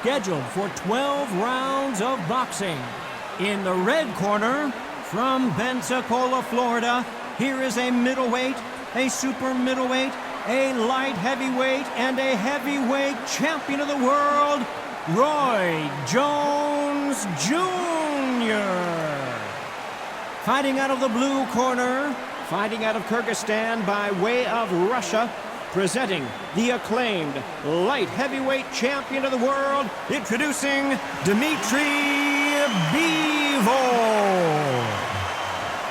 Scheduled for 12 rounds of boxing. In the red corner, from Pensacola, Florida, here is a middleweight, a super middleweight, a light heavyweight, and a heavyweight champion of the world, Roy Jones Jr. Fighting out of the blue corner, fighting out of Kyrgyzstan by way of Russia, presenting the acclaimed light heavyweight champion of the world, introducing Dmitry Bivol.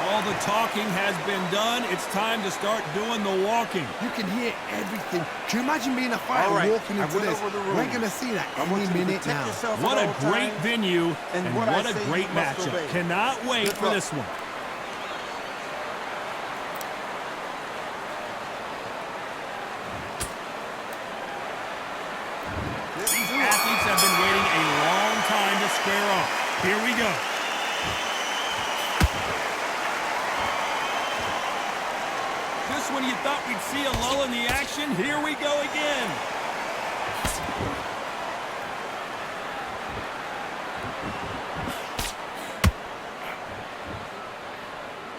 All the talking has been done. It's time to start doing the walking. You can hear everything. Can you imagine being a fighter walking into this? We're going to see that any minute now. What a great venue and what a great matchup. Cannot wait for this one. These athletes have been waiting a long time to square off. Here we go. Just when you thought we'd see a lull in the action, here we go again.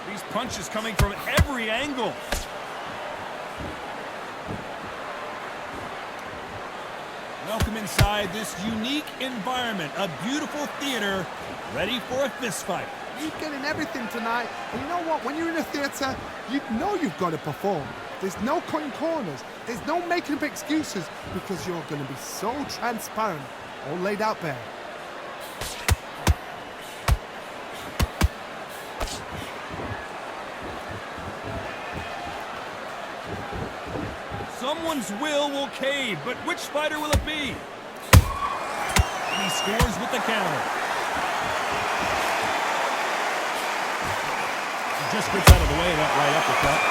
These punches coming from every angle. Welcome inside this unique environment, a beautiful theater, ready for a fist fight. You're getting everything tonight. And you know what? When you're in a theater, you know you've got to perform. There's no cutting corners. There's no making up excuses because you're going to be so transparent, all laid out bare. Someone's will cave, but which fighter will it be? And he scores with the counter. Just gets out of the way of that right uppercut.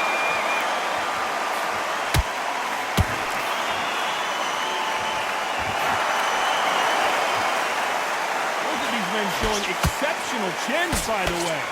Both of these men showing exceptional chins, by the way.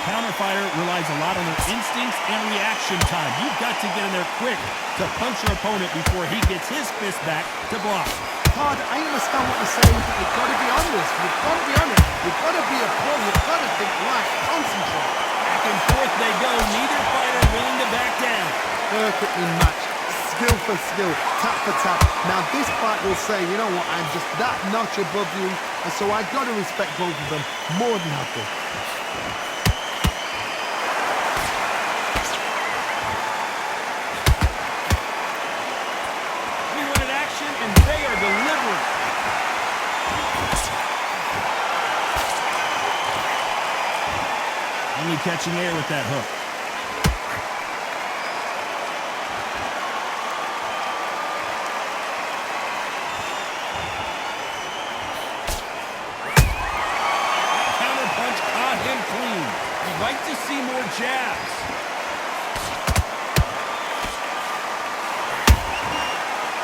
Counter fighter relies a lot on their instincts and reaction time. You've got to get in there quick to punch your opponent before he gets his fist back to block. Todd, I understand what you're saying, but you've got to be honest. You've got to be honest. You've got to be a pro. You've got to think right. Concentrate. Back and forth they go. Neither fighter willing to back down. Perfectly matched. Skill for skill. Tap for tap. Now this fight will say, you know what, I'm just that notch above you, and so I've got to respect both of them more than happy. Only catching air with that hook. Counter punch caught him clean. You'd like to see more jabs.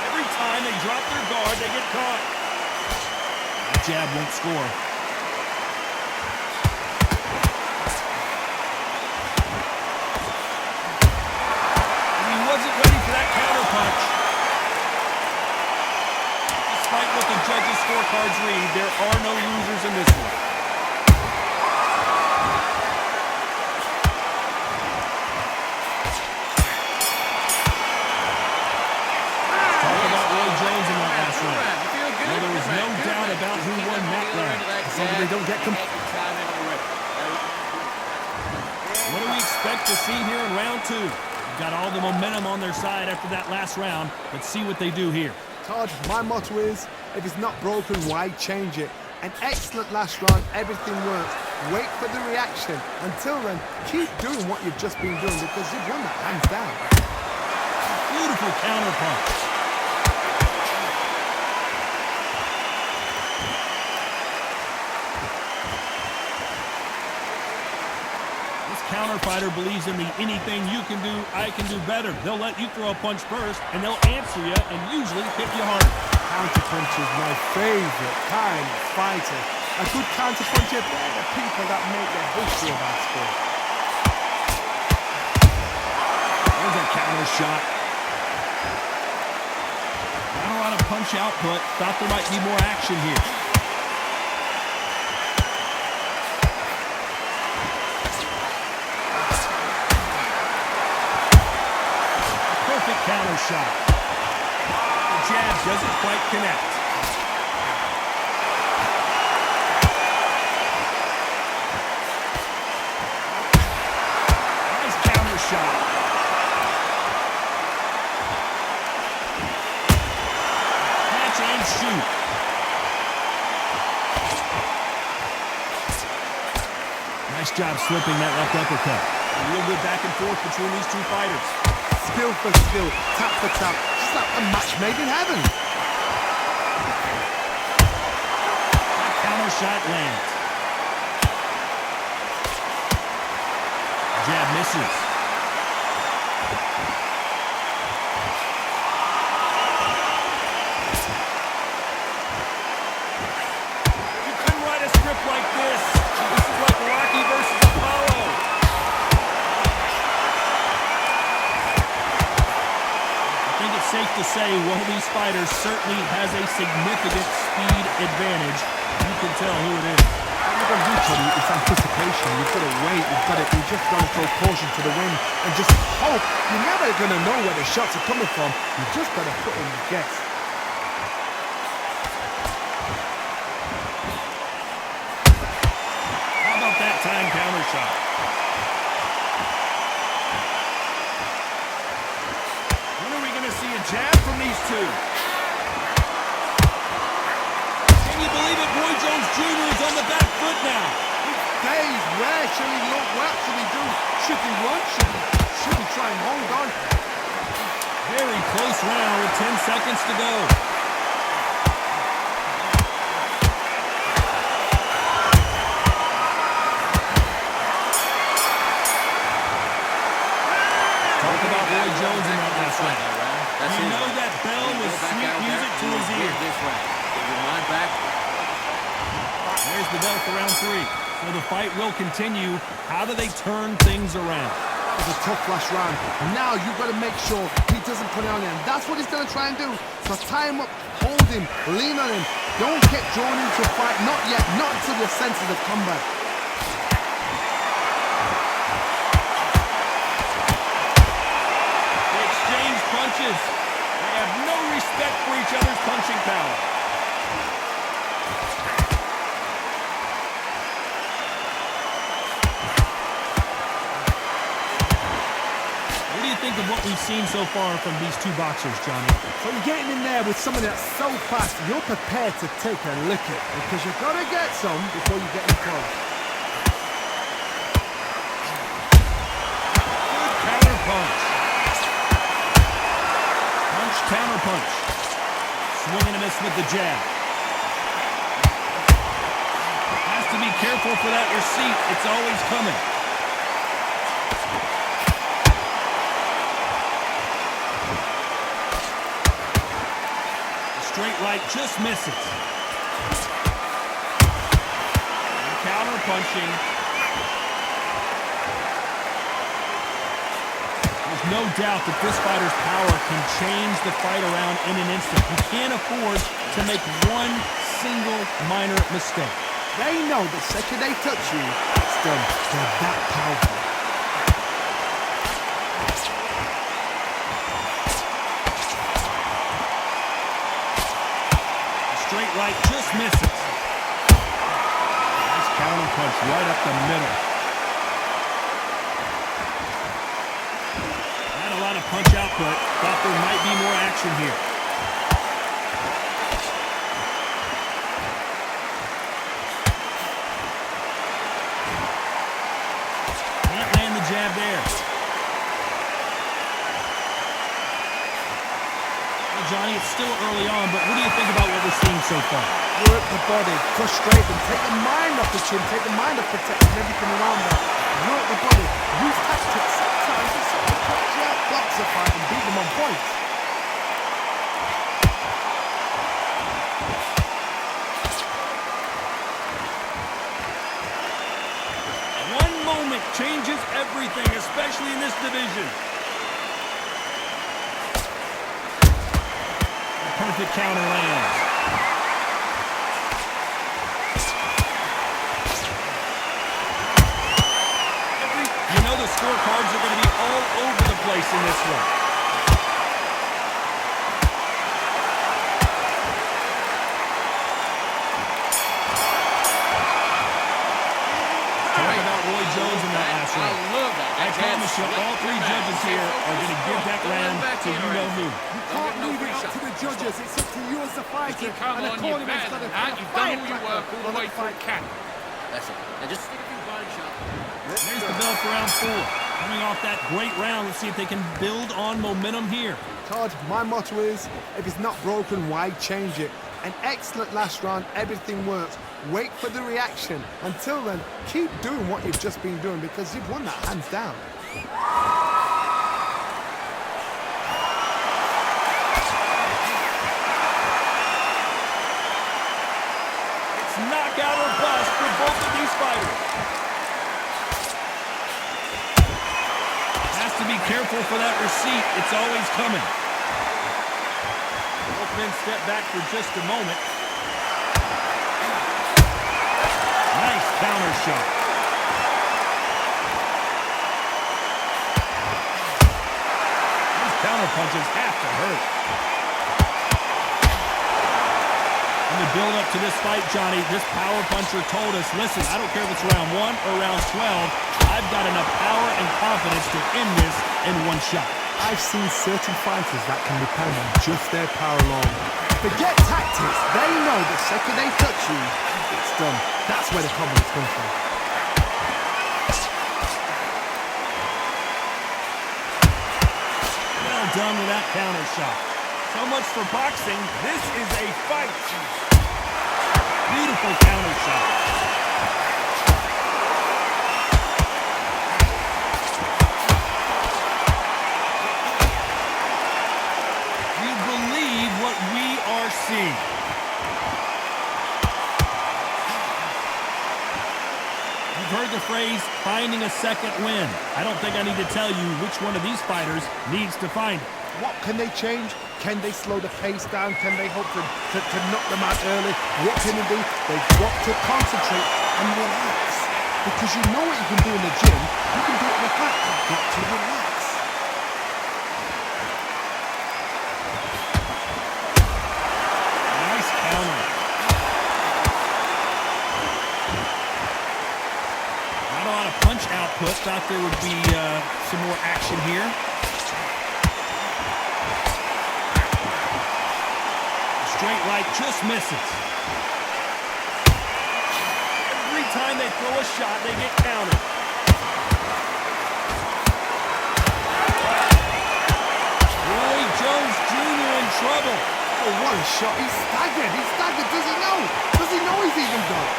Every time they drop their guard, they get caught. That jab won't score. Despite what the judges' scorecards read, there are no losers in this one. Talk about Roy Jones in that last round. Well, there was no doubt about who won that round. So they don't get What do we expect to see here in round two? We've got all the momentum on their side after that last round. Let's see what they do here. Todd, my motto is, if it's not broken, why change it? An excellent last round, everything works. Wait for the reaction. Until then, keep doing what you've just been doing because you've won that hands down. Beautiful counter punch. Counter fighter believes in the anything you can do, I can do better. They'll let you throw a punch first, and they'll answer you and usually hit you hard. Counter punch is my favorite kind of fighter. A good counter puncher, they're the people that make the history of our sport. There's a counter shot. punch output. Thought there might be more action here. Perfect counter shot. The jab doesn't quite connect. Nice counter shot. Catch and shoot. Nice job slipping that left uppercut. A real good back and forth between these two fighters. Skill for skill, tap for tap, just like a match made in heaven. That counter shot lands. Jab misses. You couldn't write a script like this. This is like Rocky versus Apollo. I think it's safe to say one of these fighters certainly has a significant speed advantage. You can tell who it is. You've got to do, Tony, it's anticipation. You've got to wait, you've just got to throw caution to the wind and just hope. You're never going to know where the shots are coming from. You've just got to put in the guess. How about that time counter shot? When are we going to see a jab from these two? Can you believe it? Roy Jones Jr. is on the back foot now. Days, where should he look? What should he do? Should he run? Should he try and hold on? Very close round with 10 seconds to go. Talk about Roy Jones in that last round. You know that bell was sweet music to his ears. There's the bell for round 3. So the fight will continue. How do they turn things around? It's a tough last round. Now you've got to make sure he doesn't put it on him. That's what he's going to try and do. So tie him up, hold him, lean on him. Don't get drawn into a fight. Not yet. Not until your senses have come back. They exchange punches. They have no respect for each other's punching power. What do you think of what we've seen so far from these two boxers, Johnny? So you're getting in there with someone that's so fast, you're prepared to take a lick it because you've got to get some before you get in close. Good counter punch. Punch, counter punch. Swing and a miss with the jab. Has to be careful for that receipt. It's always coming. Straight right just misses. And counter punching. There's no doubt that this fighter's power can change the fight around in an instant. You can't afford to make one single minor mistake. They know the second they touch you, it's done. They're that powerful. Straight right just misses. Nice counter punch right up the middle. Had a lot of punch output. Thought there might be more action here. Can't land the jab there. Johnny, it's still early on, but what do you think about what we're seeing so far? Work the body, frustrate them, take the mind off the chin, take the mind off protecting everything around that. Work the body, use tactics sometimes to sort of cut you out, blocks a fight and beat them on points. One moment changes everything, especially in this division. Perfect counter lands. You know the scorecards are going to be all over the place in this one. Talk about Roy Jones in that last round. I love that. I promise you, all three judges here are going to give that round to you-know-who. You can't leave it up to the judges. It's up to you as the fighter. Come and on, you're accordingly, better it's than that. gotta You've fight done all your back work all the on way that through fight. camp. That's it. Now just stick a few body shots. There's the bell for round 4. Coming off that great round, let's see if they can build on momentum here. Todd, my motto is, if it's not broken, why change it? An excellent last round, everything works. Wait for the reaction. Until then, keep doing what you've just been doing because you've won that hands down. It's knockout or bust for both of these fighters. Has to be careful for that receipt. It's always coming. Both men step back for just a moment. Nice counter shot. These counter punches have to hurt. In the build-up to this fight, Johnny, this power puncher told us, listen, I don't care if it's round 1 or round 12, I've got enough power and confidence to end this in one shot. I've seen certain fighters that can depend on just their power alone. Forget tactics. They know the second they touch you, it's done. That's where the confidence comes from. Well done with that counter shot. So much for boxing. This is a fight. Beautiful counter shot. You believe what we are seeing. You've heard the phrase, finding a second win. I don't think I need to tell you which one of these fighters needs to find it. What can they change? Can they slow the pace down? Can they hope to knock them out early? What can they do? They've got to concentrate and relax. Because you know what you can do in the gym. You can do it in the fight. You've got to relax. Nice counter. Not a lot of punch output. Thought there would be some more action here. Straight right just misses. Every time they throw a shot, they get countered. Roy Jones Jr. in trouble. Oh, what a shot. He's staggered. He's staggered. Does he know? Does he know he's even done?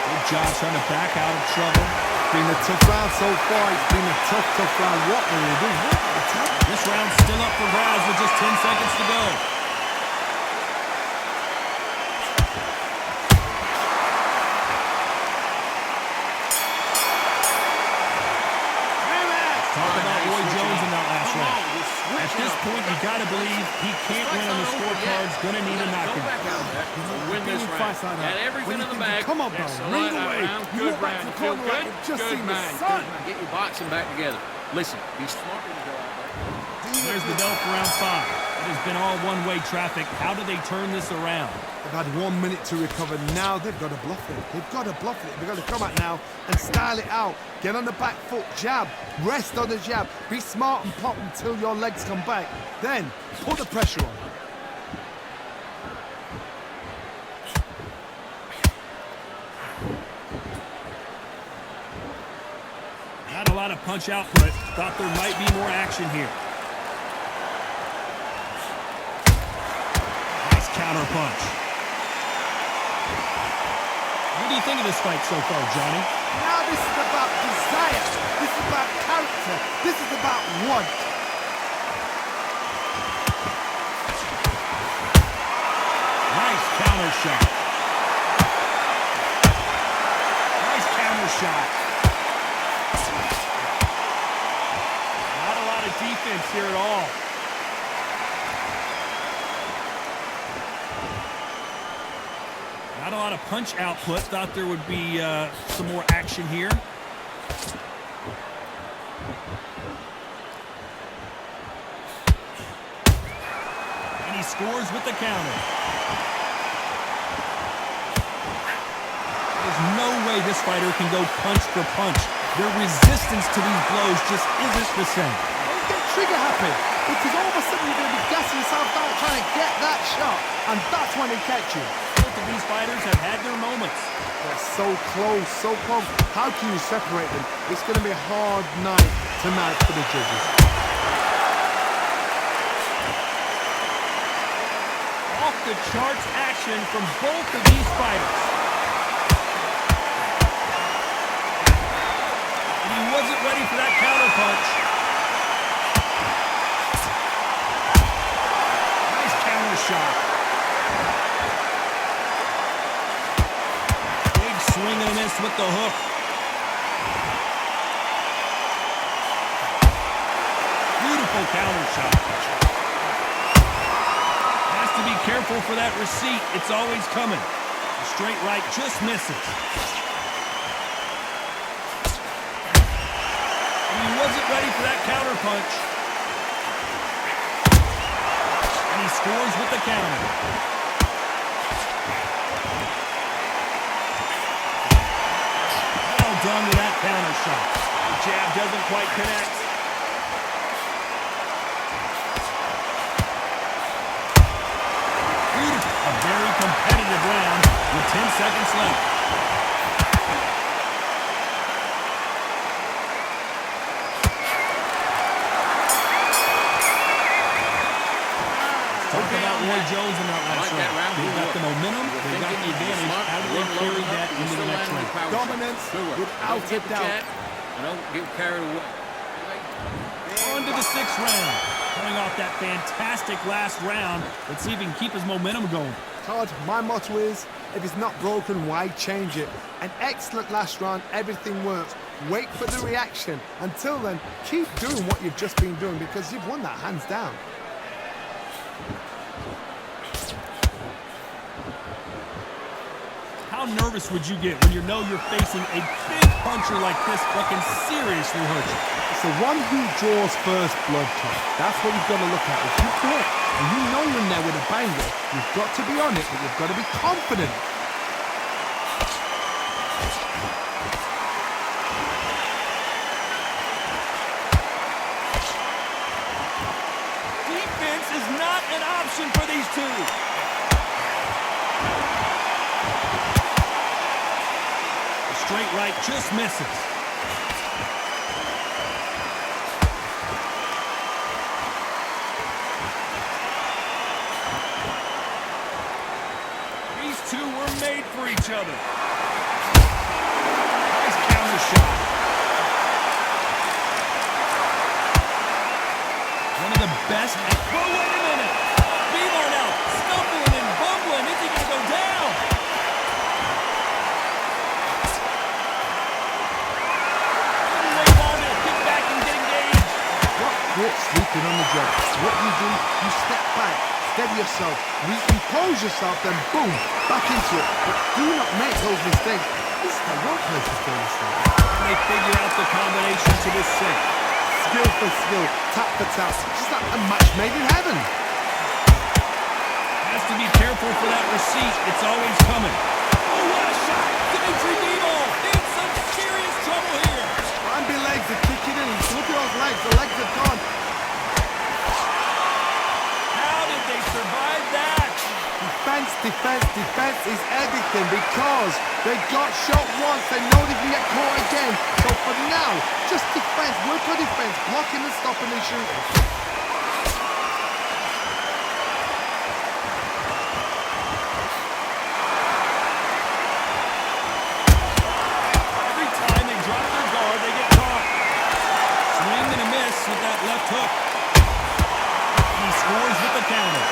Good job trying to back out of trouble. It's been a tough round so far. It's been a tough round. What will he do? This round's still up for grabs with just 10 seconds to go. Talk about Roy Jones in that last round. At this point, you got to believe he can't win on the scorecards. Going to need a knockout. Win this round. Got everything in the bag. Come on, bro. Ring away. Good round. You feel good? Just Good seen the man. sun. Good man. Get your boxing back together. Listen, be smart when you go out there. There's the bell for round 5. It has been all one-way traffic. How do they turn this around? They've had 1 minute to recover. Now they've got to bluff it. They've got to bluff it. They've got to come out now and style it out. Get on the back foot, jab, rest on the jab. Be smart and pop until your legs come back. Then put the pressure on. Not a lot of punch output. Thought there might be more action here. Nice counter punch. What do you think of this fight so far, Johnny? Now this is about desire. This is about character. This is about want. Nice counter shot. Nice counter shot. Not a lot of defense here at all. Not a lot of punch output. Thought there would be some more action here. And he scores with the counter. There's no way this fighter can go punch for punch. Their resistance to these blows just isn't the same. Don't get trigger happy, because all of a sudden you're going to be gassing yourself out trying to get that shot, and that's when they catch you. Both of these fighters have had their moments. They're so close, so close. How can you separate them? It's going to be a hard night tonight for the judges. Off the charts action from both of these fighters. And he wasn't ready for that counter punch. Nice counter shot. Big swing and a miss with the hook. Beautiful counter shot. Has to be careful for that receipt. It's always coming. The straight right just misses. And he wasn't ready for that counter punch. And he scores with the counter. Well done with that counter shot. The jab doesn't quite connect. A very competitive round with 10 seconds left. Talk about Roy Jones in that last round. They've got the momentum, they've got the advantage. How do they carry that into the next round? Dominance without a doubt. Don't get carried away. On to the 6th round. Coming off that fantastic last round. Let's see if he can keep his momentum going. Todd, my motto is, if it's not broken, why change it? An excellent last round, everything works. Wait for the reaction. Until then, keep doing what you've just been doing because you've won that hands down. How nervous would you get when you know you're facing a big puncher like this that can seriously hurt you? It's the one who draws first blood, Todd. That's what you've got to look at. If you do it, and you know you're in there with a banger, you've got to be on it, but you've got to be confident. Defense is not an option for these two. The straight right just misses. Two were made for each other. Nice counter shot. One of the best. Whoa, wait a minute. Bivol now stumbling and bumbling. Is he going to go down? Wait on it. Get back and get engaged. What quit sleeping on the job? What you do, you step back. Steady yourself, recompose yourself, then boom, back into it. But do not make those mistakes. This is the wrong place to do mistakes. And they figure out the combination to this sink. Skill for skill, tap for tap, just like a match made in heaven. Has to be careful for that receipt. It's always coming. Oh, what a shot! Dmitry Bivol in some serious trouble here. Bambi legs are kicking in. Look at those legs. The legs are gone. They survived that. Defense, defense, defense is everything because they got shot once. They know they can get caught again. So for now, just defense. Work on defense. Blocking and stopping and shooting. Every time they drop their guard, they get caught. Swing and a miss with that left hook. He scores with the counter.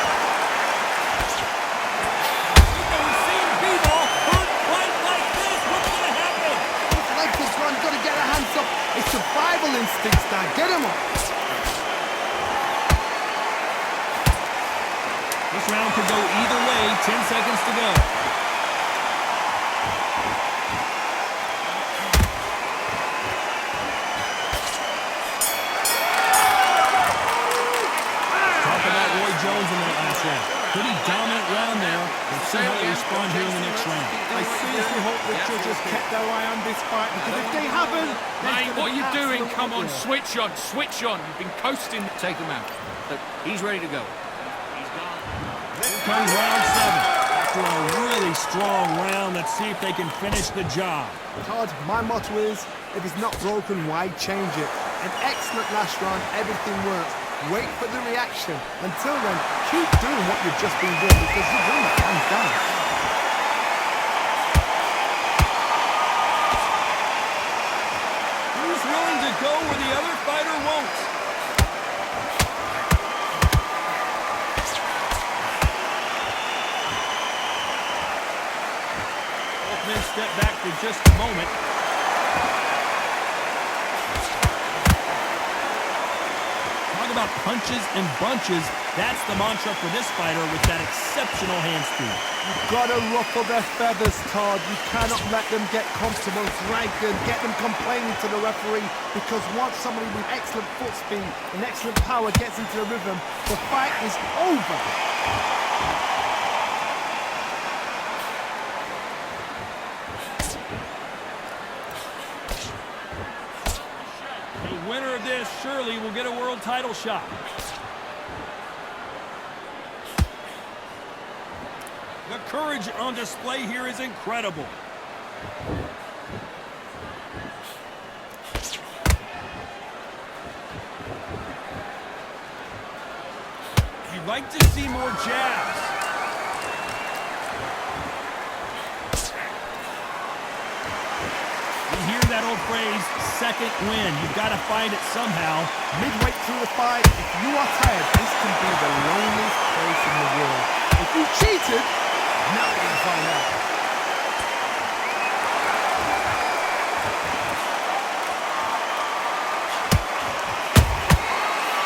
We've never seen Bivol hurt quite like this. What's going to happen? His legs are gone. Got to get a hands up. It's survival instincts now. Get him up. This round could go either way. 10 seconds to go. Pretty dominant round there. Let's see how they respond here in the next round. I seriously hope the judges kept their eye on this fight, because if they haven't, Mate, what are you doing? Come on, switch on, switch on. You've been coasting. Take him out. Look, he's ready to go. Here comes round 7. After a really strong round, let's see if they can finish the job. Todd, my motto is, if it's not broken, why change it? An excellent last round, everything works. Wait for the reaction. Until then, keep doing what you've just been doing, because you've won it hands down. Who's willing to go where the other fighter won't? Both men step back for just a moment. About punches and bunches. That's the mantra for this fighter with that exceptional hand speed. You've got to ruffle their feathers, Todd. You cannot let them get comfortable, drag them, get them complaining to the referee, because once somebody with excellent foot speed and excellent power gets into the rhythm, the fight is over. The winner of this surely will get a world title shot. The courage on display here is incredible. You'd like to see more jabs. You hear that old phrase, second win. You've got to find it somehow. Midway through the fight, if you are tired, this can be the loneliest place in the world. If you cheated, now you're going to find out.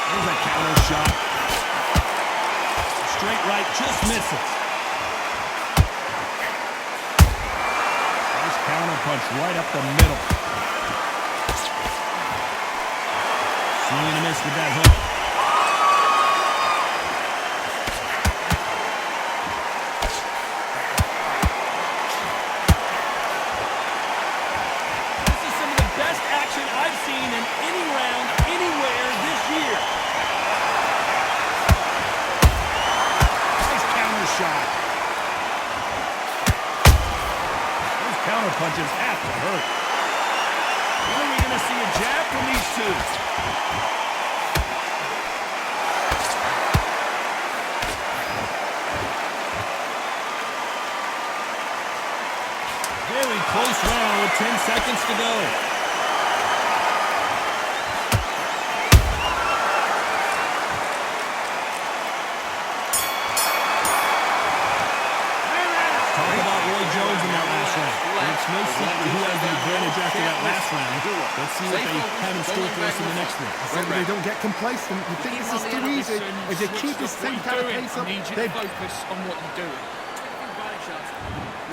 There's a counter shot. Straight right, just misses. Nice counter punch right up the middle. Swing and a miss with that hook. This is some of the best action I've seen in any round, anywhere this year. Nice counter shot. Those counter punches have to hurt. When are we going to see a jab from these two? Very close round with 10 seconds to go. Talk about Roy Jones in that last round. It's no secret who has the advantage after that last round. Let's see what they have in store for us in the next one. So they don't get complacent. You think this is too easy. If they keep this same kind of pace up, they focus on what you're doing.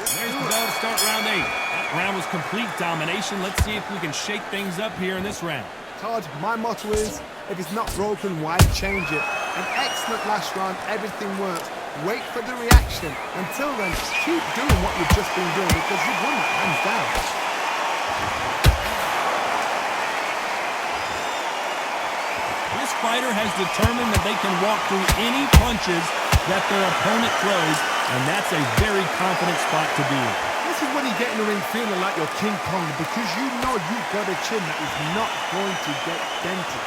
There's the bell to start round 8. That round was complete domination. Let's see if we can shake things up here in this round. Todd, my motto is, if it's not broken, why change it? An excellent last round, everything works. Wait for the reaction. Until then, keep doing what you've just been doing, because you've won it hands down. This fighter has determined that they can walk through any punches that their opponent throws, and that's a very confident spot to be in. This is when you get in the ring feeling like you're King Kong, because you know you've got a chin that is not going to get dented.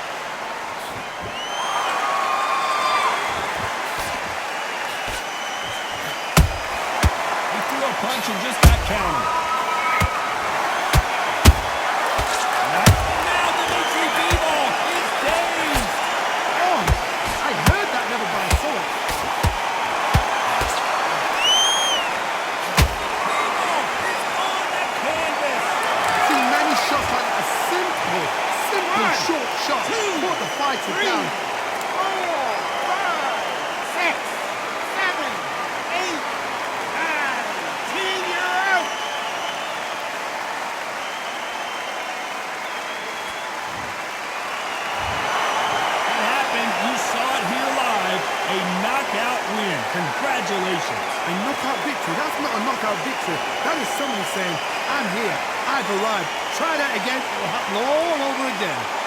He threw a punch and just got countered. Now Dmitry Bivol is dazed. Oh, I heard that, never by a sword. Bivol is on the canvas. I've seen many shots like that. Simple short shot. Put the fighter down. 4, 5, 6, 7, 8, 9, 10, you're out. Congratulations. A knockout victory? That's not a knockout victory. That is somebody saying, I'm here, I've arrived. Try that again, it will happen all over again.